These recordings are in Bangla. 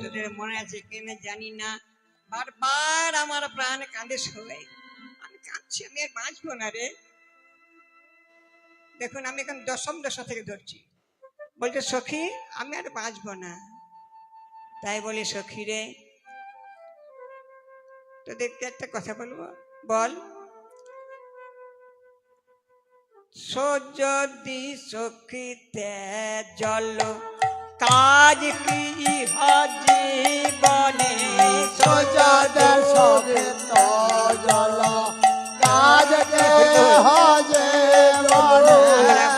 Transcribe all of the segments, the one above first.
তোদের মনে আছে কিনা জানি না, বারবার আমার প্রাণ কাঁদে সবাই, আমি কাঁদছি, আমি আর বাঁচবো না রে। দেখুন আমি এখন দশম দশা থেকে ধরছি। বলছে সখী আমি আর বাঁচবো না। তাই বলি সখী রে, তোদেরকে একটা কথা বলবো, বল। যদি সখীতে জল কাজ কি জীবনে, সোজাদে সবে তো জল কাজ কে হজে বনে।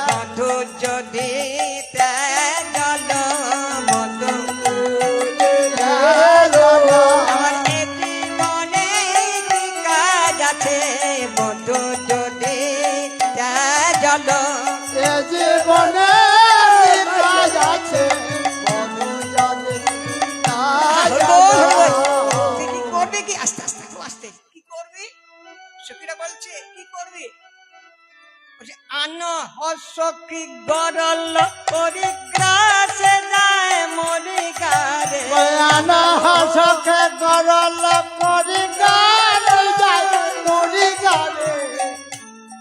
বধু যদি জল বধু আমার এ জীবনে কি কাজ আছে, বধু যদি জল এ জীবনে কাজ আছে, বধু যদি কাজ তিনি করবে কি, আস্তে আস্তে আস্তে কি করবি, সখীরা বলছে কি করবি, বলছে আন হসকি গরল পরিগ্রাসে যায় মরিগারে, বয়ানা হাসকে গরল পরিগারে যায় মরিগারে।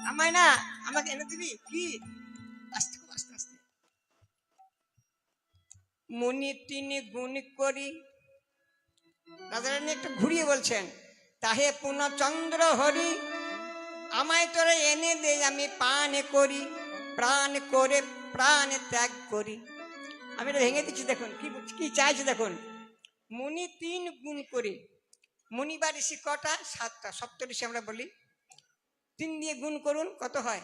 আমায় না আমাকে এনে দিবি কি, আস্তে আস্তে আস্তে। মুনি তিনি গুণ করি, রাজারানী একটু ঘুরিয়ে বলছেন, তাহে পূর্ণচন্দ্র হরি আমায় তোরা এনে দে, আমি পান করি, প্রাণ করে প্রাণ ত্যাগ করি। আমি এটা ভেঙে দিচ্ছি, দেখুন কি কি চাইছে দেখুন। মুনি তিন গুণ করে, মুনি বা ঋষি কটা, সাতটা, সপ্তঋষি আমরা বলি, তিন দিয়ে গুণ করুন কত হয়,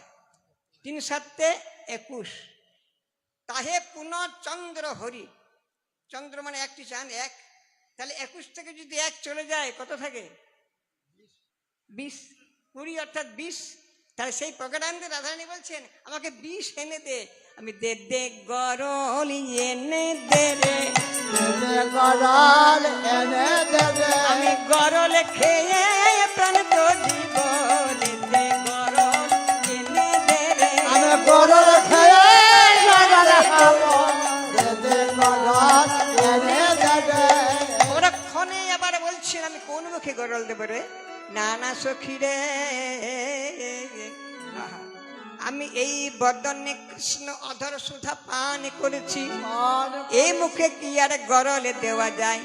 3 7 21। তাহে পূর্ণচন্দ্র হরি, চন্দ্র মানে একটি চাঁদ এক, তাহলে 21 থেকে যদি 1 চলে যায় কত থাকে, 20, 20 অর্থাৎ 20। তাহলে সেই প্রকারান্তে রাধারানী বলছেন আমাকে 20 এনে দে, আমি দে দে গরল এনে দে রে, গরল এনে দেবে, আমি গরল খেয়ে প্রাণ তো জীব, দে দে গরল এনে দে রে, আমি গরল খেয়ে গরল খাবো, দেবে গরল এনে দেবে। ওরা ক্ষণে আবার বলছেন আমি কোন মুখে গরল দেবো রে, না না সখী রে, আমি এই বদনে কৃষ্ণ অধর সুধা পান করেছি, এই মুখে কি আর গরলে দেওয়া যায়,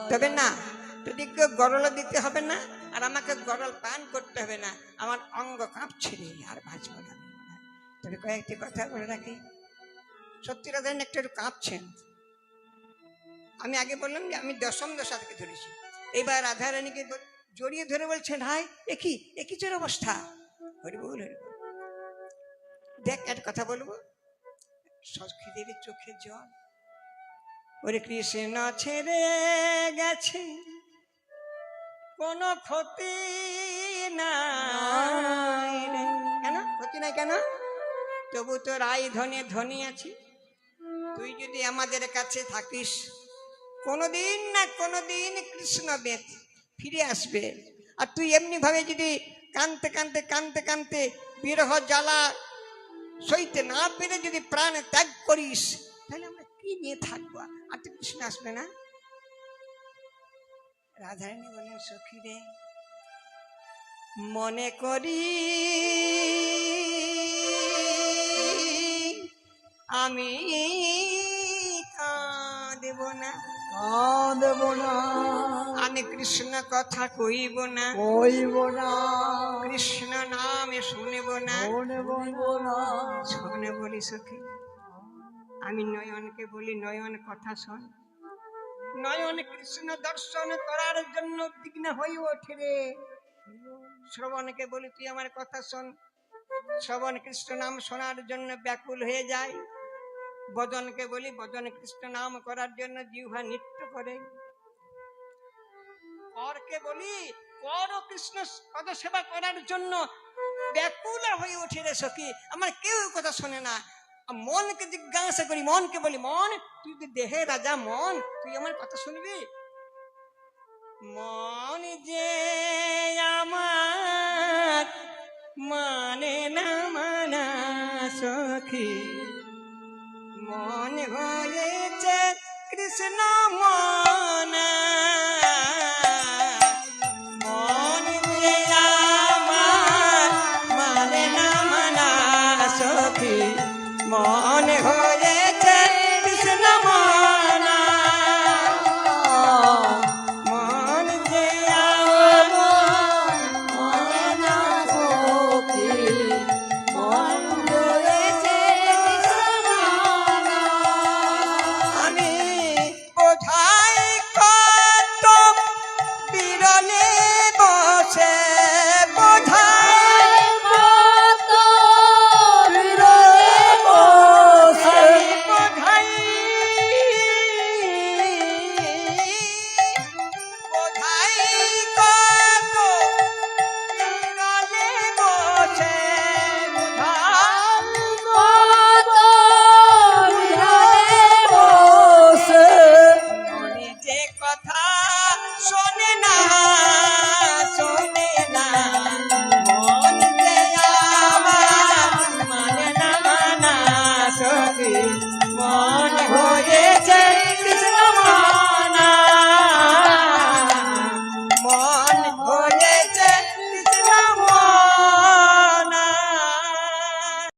তবে না যদি কেউ গরল দিতে হবে না, আর আমাকে গরল পান করতে হবে না, আমার অঙ্গ কাঁপছে রে, আর বাঁচবো না। তবে কয়েকটি কথা বলে রাখি, সত্যি রাধারানী একটু কাঁপছেন। আমি আগে বললাম যে আমি দশম দশা থেকে ধরেছি, এবার রাধারানীকে জড়িয়ে ধরে বলছেন হাই একই তোর অবস্থা, হরি বল হরি বল। দেখ একটা কথা বলবো, সখীদের চোখে জল, ওরে কৃষ্ণ ছেড়ে গেছে কোনো ক্ষতি নাই রে। কেন ক্ষতি নাই কেন, তবু তো রাই ধনে ধনী আছি, তুই যদি আমাদের কাছে থাকিস কোনোদিন না কোনোদিন কৃষ্ণ বেদ ফিরে আসবে, আর তুই এমনি ভাবে যদি কানতে কানতে কানতে কানতে বিরহ জ্বালা সইতে না পেরে যদি প্রাণ ত্যাগ করিস, তাহলে আমরা কি নিয়ে থাকবো, আর তো কৃষ্ণ আসবে না। রাধারানী বলেন সখী রে, মনে করি আমি কাঁদেব না, কাঁদেব না, আমি কৃষ্ণ কথা কইব না, কইব না, কৃষ্ণ নামে শুনেব না, শুনব না। শোনে বলি সখী, আমি নয়নকে বলি নয়ন কথা শোন, নয়ন কৃষ্ণ দর্শন করার জন্য উদ্বিগ্ন হয়ে ওঠে রে। শ্রবণকে বলি তুই আমার কথা শোন, শ্রবণ কৃষ্ণ নাম শোনার জন্য ব্যাকুল হয়ে যায়। বদনকে বলি বদন কৃষ্ণ নাম করার জন্য জিহ্বা নৃত্য করে। করকে বলি কর কৃষ্ণ পদ সেবা করার জন্য ব্যাকুল হয়ে ওঠে রে সখী, আমার কেউ কথা শোনে না। মনকে জিজ্ঞাসা করি, মনকে বলি মন তুই তো দেহে রাজা, মন তুই আমার কথা শুনবি, মন যে আমার মানে না মানা সখী, মন হয়েছে কৃষ্ণ মনা মন যে আমার মানে না মানা সখী মন হয়েছে কৃষ্ণ মনা মন যে আমার মনে না সখী মন হয়েছে কৃষ্ণমানা। আমি বোঝাই কত বিরলে বসে বোঝাই কত বিরলে বসে আমি বোঝাই বোঝাই কত বিরলে বসে বোঝাই কত বিরলে বসে মনে যে কথা শোনে না মন যে আমার মানে না মানা সখী মন হয়েছে